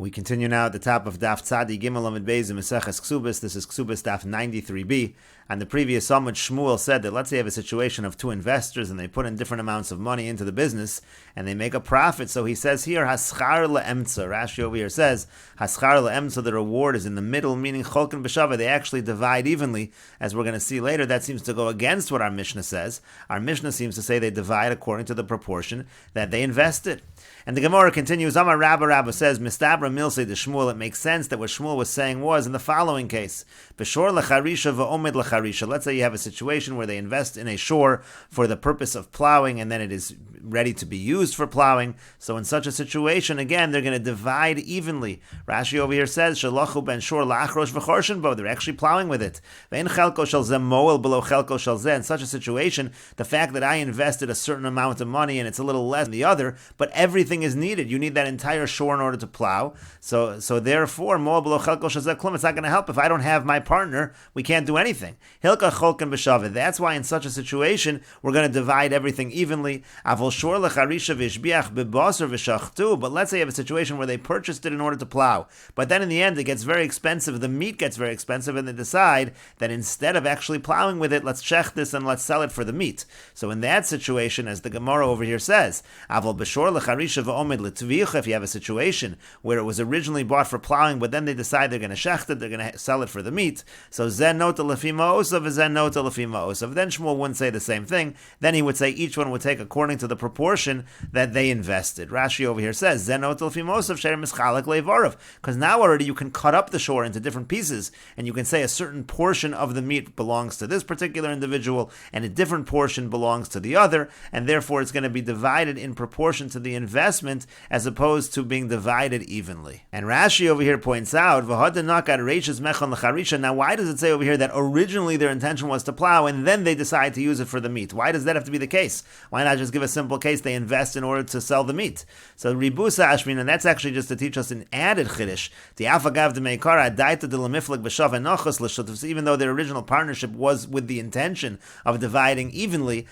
We continue now at the top of Daf Tzadi Gimel Amud Beis in Mesechet Kesuvos. This is Kesuvos Daf 93b. And the previous Amud Shmuel said that let's say you have a situation of two investors and they put in different amounts of money into the business and they make a profit. So he says here, Haschar le'emtza. Rashi over here says, Haschar le'emtza, the reward is in the middle, meaning Cholken b'shava. They actually divide evenly, as we're going to see later. That seems to go against what our Mishnah says. Our Mishnah seems to say they divide according to the proportion that they invested. And the Gemara continues, Amar Rabba says, Mistabra Milsei de Shmuel. It makes sense that what Shmuel was saying was in the following case, B'shor lecharisha v'omed lecharisha. Let's say you have a situation where they invest in a shore for the purpose of plowing, and then it is ready to be used for plowing. So in such a situation, again, they're going to divide evenly. Rashi over here says, Shalachu ben shor la'achrosh v'chorshen bo. They're actually plowing with it. Ve'en chelko shel zeh moel below chelko shel zeh. In such a situation, the fact that I invested a certain amount of money and it's a little less than the other, but everything is needed. You need that entire shore in order to plow. So therefore, moel below chelko shel zeh klum. It's not going to help if I don't have my partner. We can't do anything. Hilka cholken b'shaveh. That's why in such a situation, we're going to divide everything evenly. Avol shor lecharisha v'ishbiach b'basar v'shachtu. But let's say you have a situation where they purchased it in order to plow, but then in the end it gets very expensive. The meat gets very expensive, and they decide that instead of actually plowing with it, let's shech this and let's sell it for the meat. So in that situation, as the Gemara over here says, Avol b'shor lecharisha v'omed l'tvicha. If you have a situation where it was originally bought for plowing, but then they decide they're going to shech it, they're going to sell it for the meat. So zen nota lefi ma'osav, zen nota lefi ma'osav. Then Shmuel wouldn't say the same thing. Then he would say each one would take according to the proportion that they invested. Rashi over here says, zen nota lefi ma'osav sher mischalek le'varav. Because now already you can cut up the shore into different pieces, and you can say a certain portion of the meat belongs to this particular individual, and a different portion belongs to the other, and therefore it's going to be divided in proportion to the investment, as opposed to being divided evenly. And Rashi over here points out, now why does it say over here that originally their intention was to plow and then they decide to use it for the meat? Why does that have to be the case? Why not just give a simple case they invest in order to sell the meat? So Ribusa Ashmin, and that's actually just to teach us an added chiddush. Even though their original partnership was with the intention of dividing evenly,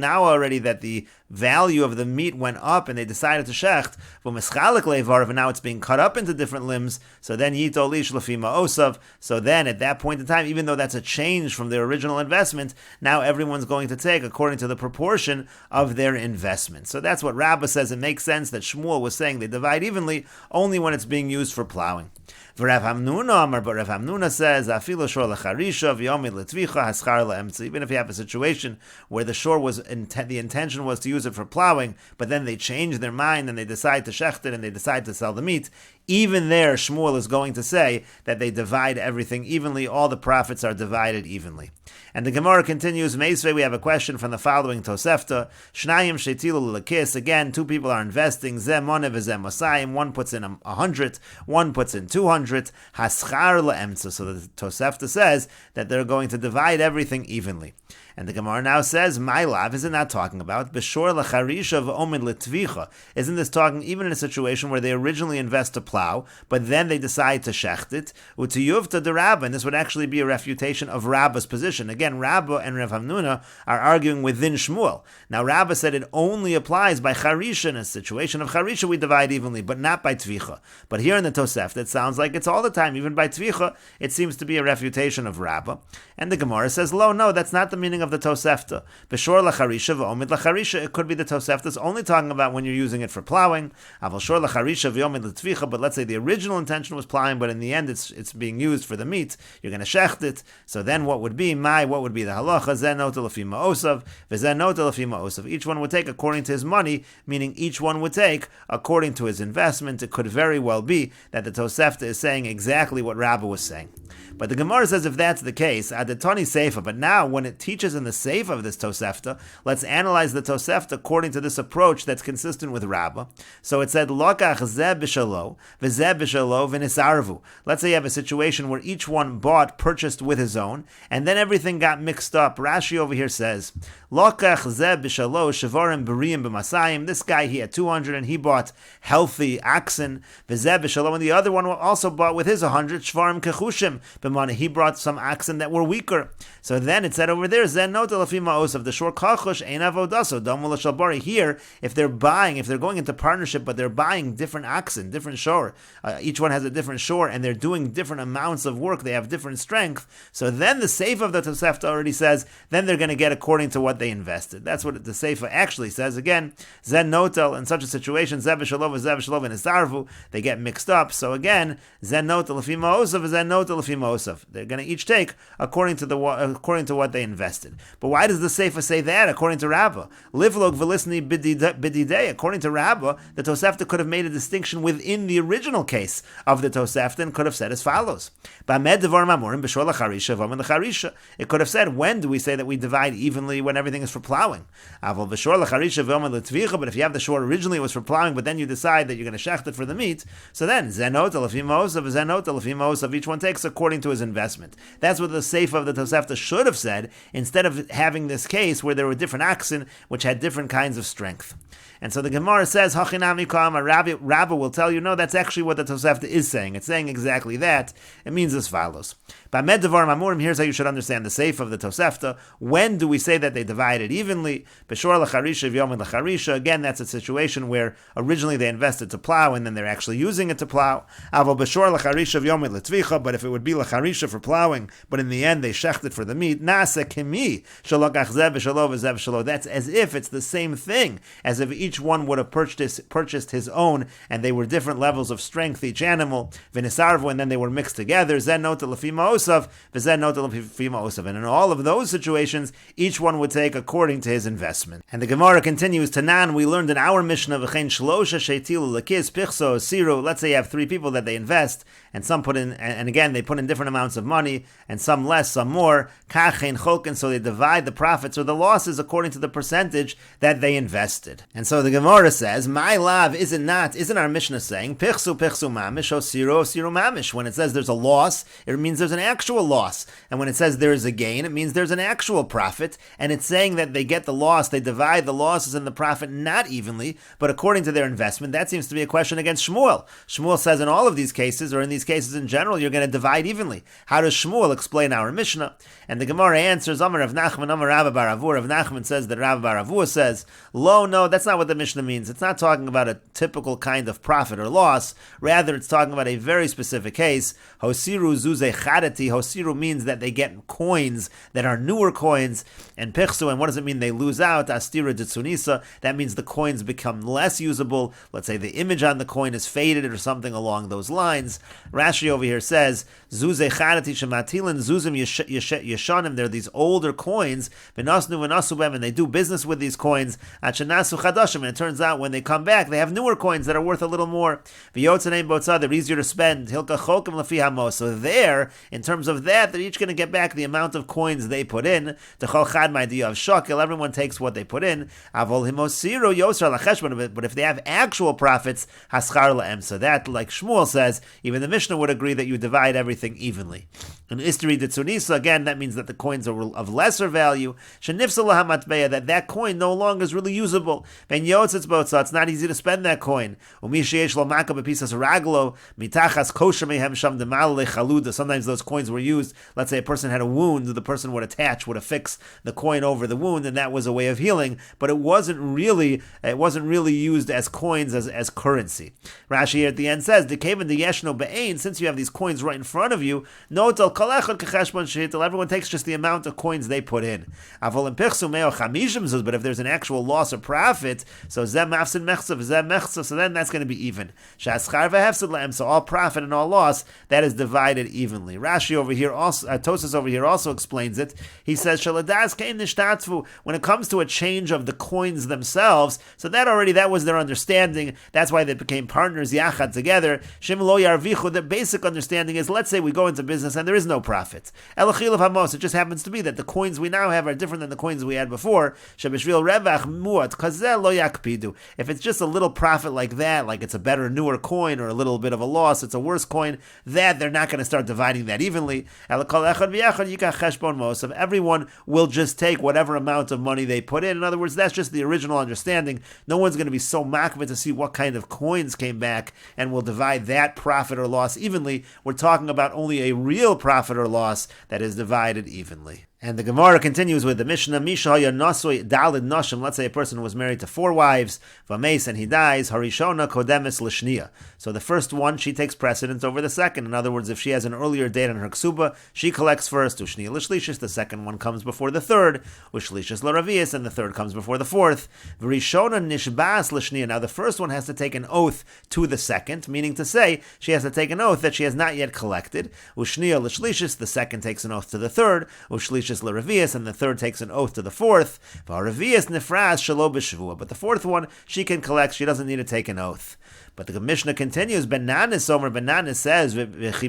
now already that the value of the meat went up and they decided to shecht, and now it's being cut up into different limbs, so then yito lish lefi ma'osav. So then at that point in time, even though that's a change from their original investment, now everyone's going to take according to the proportion of their investment. So that's what Rabbah says. It makes sense that Shmuel was saying they divide evenly only when it's being used for plowing. But Rav Hamnuna says, even if you have a situation where the shore was the intention was to use it for plowing, but then they change their mind and they decide to shecht it and they decide to sell the meat, even there Shmuel is going to say that they divide everything evenly. All the profits are divided evenly. And the Gemara continues, Meisvei, we have a question from the following Tosefta. Shnayim shetilu l'kis. Again, two people are investing. Zeh moneh v'zeh mosayim. One puts in 100, one puts in 200. Haschar le'emtza. So the Tosefta says that they're going to divide everything evenly. And the Gemara now says, my lav, isn't that talking about B'shor lecharisha v'omed l'tvicha? Isn't this talking even in a situation where they originally invest to plow, but then they decide to shecht it? U'tiyuvta de Rabbah, and this would actually be a refutation of Rabbah's position. Again, Rabbah and Rav Hamnuna are arguing within Shmuel. Now Rabbah said it only applies by charisha. In a situation of charisha we divide evenly, but not by tvicha. But here in the Tosefta it sounds like it's all the time, even by tvicha. It seems to be a refutation of Rabbah. And the Gemara says, no, that's not the meaning of the Tosefta. B'shor lacharisha v'omid lacharisha. It could be the Tosefta's only talking about when you're using it for plowing. Avol shor lacharisha v'omid l'tvicha. But let's say the original intention was plowing, but in the end it's being used for the meat. You're going to shecht it. So then what would be the halacha? Zen nota lefi ma'osav v'zen nota lefi ma'osav. Each one would take according to his money, meaning each one would take according to his investment. It could very well be that the Tosefta is saying exactly what Rabbah was saying. But the Gemara says if that's the case, adatani seifa. But now when it teaches in the seifa of this Tosefta, let's analyze the Tosefta according to this approach that's consistent with Rabbah. So it said, lokach zeh b'shalo, v'zeh b'shalo v'nisarvu. Let's say you have a situation where each one purchased with his own, and then everything got mixed up. Rashi over here says, lokach zeh b'shalo shavarim b'riyim b'masayim. This guy, he had 200 and he bought healthy oxen. V'zeh b'shalo, and the other one also bought with his 100 shvarim kechushim. He brought some oxen that were weaker. So then it said over there, there, zen nota lafi ma'osav, the shor kachush ein avodaso, dam l'shal bari. Here, if they're going into partnership, but they're buying different oxen, different shor, each one has a different shor, and they're doing different amounts of work, they have different strength, so then the Seifa of the Tosefta already says, then they're going to get according to what they invested. That's what the Seifa actually says. Again, zen notel, in such a situation, zev shalov and isarvu, they get mixed up. So again, zen notel lafi ma'osav, zen notel lafi ma'osav. They're going to each take according to what they invested. But why does the Seifa say that? According to Rabbah, livlog v'lisni bididei. According to Rabbah, the Tosefta could have made a distinction within the original case of the Tosefta and could have said as follows: B'amed devar mamurim b'shor lacharisha v'amen lacharisha. It could have said, when do we say that we divide evenly when everything is for plowing? Aval b'shor lacharisha v'amen l'tvicha. But if you have the shore originally it was for plowing, but then you decide that you're going to shecht it for the meat, so then zenot lefi ma'osav, zenot lefi ma'osav. Each one takes according to his investment. That's what the Seifa of the Tosefta should have said, instead of having this case where there were different oxen which had different kinds of strength. And so the Gemara says, Hachinami kama, Rabba will tell you, no, that's actually what the Tosefta is saying. It's saying exactly that. It means as follows. B'amed devar mamurim, here's how you should understand the Seifa of the Tosefta. When do we say that they divide it evenly? B'shor lacharisha v'yomen lacharisha. Again, that's a situation where originally they invested to plow and then they're actually using it to plow. Aval b'shor lacharisha v'yomen l'tvicha. But if it would be lacharisha for plowing, but in the end they shecht it for the meat, nasa kimi shalokach zev v'shalo v'zev v'shalo. That's as if it's the same thing, as if each one would have purchased his own, and they were different levels of strength, each animal, v'nisarvu, and then they were mixed together, zen nota lefi ma'osav, v'zen nota lefi ma'osav. And in all of those situations, each one would take according to his investment. And the Gemara continues, Tanan, we learned in our Mishnah, v'chein shlosha sheitilu l'kis pichso siru. Let's say you have three people that they invest, and some put in, and again, they put in different amounts of money, and some less, some more, kachein cholkin, so they divide the profits or the losses according to the percentage that they invested. And so the Gemara says, my love, isn't our Mishnah saying, pichsu mamish, o siru mamish? When it says there's a loss, it means there's an actual loss. And when it says there is a gain, it means there's an actual profit. And it's saying that they get the loss, they divide the losses and the profit not evenly, but according to their investment. That seems to be a question against Shmuel. Shmuel says in all of these cases, or in these cases in general, you're going to divide evenly. How does Shmuel explain our Mishnah? And the Gemara answers, Amar Rav Nachman, Amar Rabba bar Avur. Rav Nachman says that Rabba bar Avur says, no, that's not what the Mishnah means. It's not talking about a typical kind of profit or loss. Rather, it's talking about a very specific case. Hosiru zuze chadati. Hosiru means that they get coins that are newer coins. And pichsu, and what does it mean they lose out? Astira ditsunisa. That means the coins become less usable. Let's say the image on the coin is faded or something along those lines. Rashi over here says, zuze chadati shematilin zuzim yeshanim. They're these older coins. V'nasnu v'nasu bem, and they do business with these coins. Achanasu chadashim, and it turns out when they come back, they have newer coins that are worth a little more. V'yotzaneim botza, they're easier to spend. Hilka chokim lafi hamos. So there, in terms of that, they're each going to get back the amount of coins they put in. Techol chad ma'idiyah of shakel, everyone takes what they put in. Avol himosiru yosar lacheshbon. But if they have actual profits, haschar la'em. So that, like Shmuel says, even the Mishnah would agree that you divide everything evenly. And istri ditsunisa, again, that means that the coins are of lesser value. Shenifsa lahamatbeya, that coin no longer is really usable. Ben yotzitz botza, it's not easy to spend that coin. Umisheyesh lo maka bepisas raglo mitachas kosher mehem sham demal lechaluda. Sometimes those coins were used. Let's say a person had a wound, the person would affix the coin over the wound, and that was a way of healing. But it wasn't really used as coins, as currency. Rashi here at the end says, "Dekaven de yeshno be'ein." Since you have these coins right in front of you, notel kalechad kecheshbon shehitel. Everyone takes just the amount of coins they put in. Avol impichsu meo chamishim zuz. But if there's an actual loss or profit, so zem mafsid mechsav, zem mechsav, so then that's going to be even. Shaschar v'hefsid laem. So all profit and all loss, that is divided evenly. Rashi over here also, Tosas over here also explains it. He says, "Shaladas kein nishtatfu." When it comes to a change of the coins themselves, so that was their understanding. That's why they became partners, yachad, together. Shem lo yarvichu. The basic understanding is, let's say we go into business and there is no profit. Elachil of hamos. It just happens to be that the coins we now have are different than the coins we had before. Shebishvil revach muat kazel lo yakpidu. If it's just a little profit like that, like it's a better, newer coin, or a little bit of a loss, it's a worse coin, that they're not going to start dividing that evenly. Everyone will just take whatever amount of money they put in. In other words, that's just the original understanding. No one's going to be so makbid to see what kind of coins came back and will divide that profit or loss evenly. We're talking about only a real profit or loss that is divided evenly. And the Gemara continues with the Mishnah, Misha Nasui Dalid Nashim. Let's say a person was married to 4 wives, Vames, and he dies, Harishona Kodemis Lishnia. So the first one, she takes precedence over the second. In other words, if she has an earlier date on her ksuba, she collects first, Ushnia Lishlishis, the second one comes before the third, Ushlishis Laravias, and the third comes before the fourth. Varishona Nishbas Lishnia. Now the first one has to take an oath to the second, meaning to say, she has to take an oath that she has not yet collected. Ushnia Lishlishis, the second takes an oath to the third, Ushlishis Laravias, and the third takes an oath to the fourth. Varavias Nifras Shalo B'Shavua. But the fourth one, she can collect, she doesn't need to take an oath. But the Mishnah continues, Benanis Omer, Benanis says, just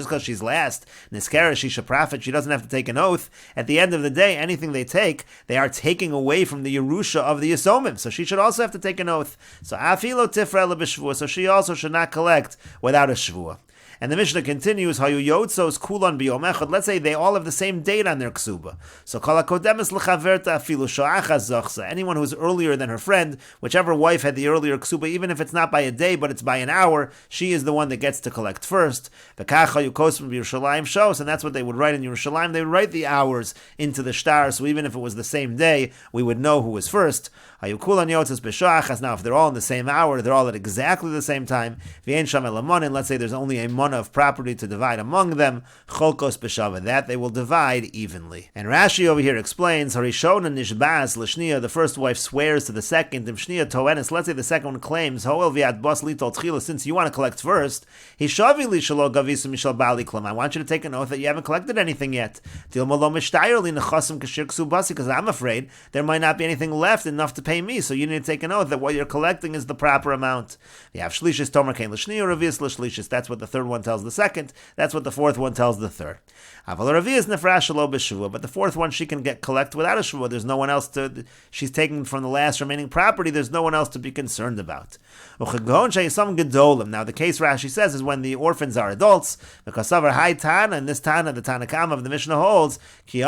because she's last, Niskara, she should profit, she doesn't have to take an oath. At the end of the day, anything they take, they are taking away from the Yerusha of the Yisomim, so she should also have to take an oath. So Afilo Tifra B'Shvua, so she also should not collect without a Shvua. And the Mishnah continues, Hayu Yotzos Kulon B'Yom Echad. Let's say they all have the same date on their ksuba. So Kol HaKodemes L'Chaverta Afilu Sho'achas Zochsa. Anyone who's earlier than her friend, whichever wife had the earlier ksuba, even if it's not by a day, but it's by an hour, she is the one that gets to collect first. V'kach Hayu Kosem B'Yerushalayim Shos, and that's what they would write in Yerushalayim. They would write the hours into the shtar, so even if it was the same day, we would know who was first. Hayu Kulon Yotzos B'Sho'achas. Now, if they're all in the same hour, they're all at exactly the same time. V'yein Sham Elamonin. Let's say there's only a mon of property to divide among them, cholkos b'shava, that they will divide evenly. And Rashi over here explains, Harishona nishbas l'shnia, the first wife swears to the second, if shnia toenis, let's say the second one claims, hoel v'yad bas litol tchila, since you want to collect first, hishavi li shalo gavisu mishal bali klam, I want you to take an oath that you haven't collected anything yet, tilma lo mishtayr li nechasim kashir ksubasi, because I'm afraid there might not be anything left enough to pay me, so you need to take an oath that what you're collecting is the proper amount. You have shlishis tomer kain l'shnia, revius l'shlishis, that's what the third one tells the second. That's what the fourth one tells the third. But the fourth one, she can collect without a shvua. There's no one else to. She's taking from the last remaining property. There's no one else to be concerned about. Now the case Rashi says is when the orphans are adults. Because of high Tana, and this Tana, the Tanakam of the Mishnah holds, when the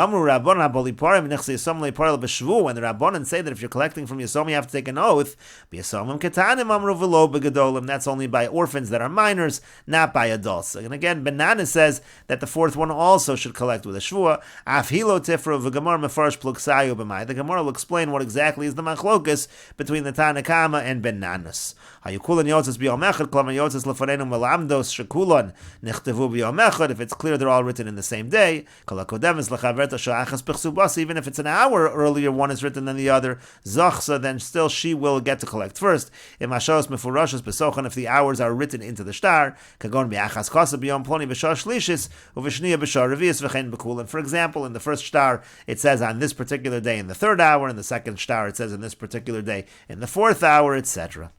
Rabbanan say that if you're collecting from Yisomim, you have to take an oath. That's only by orphans that are minors, not by adults. And again, Benana says that the fourth one also should collect with a shvua. The Gemara will explain what exactly is the machlokus between the Tanakama and Benanas. If it's clear they're all written in the same day, even if it's an hour earlier, one is written than the other, then still she will get to collect first. If the hours are written into the shtar, and for example, in the first shtar, it says on this particular day in the third hour, in the second shtar, it says in this particular day in the fourth hour, etc.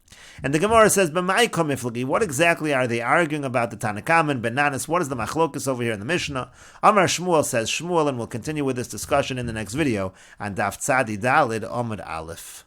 And the Gemara says, what exactly are they arguing about the Tanakam and Benanas? What is the machlokus over here in the Mishnah? Amar Shmuel says Shmuel, and we'll continue with this discussion in the next video on Daf Dalid Amud Aleph.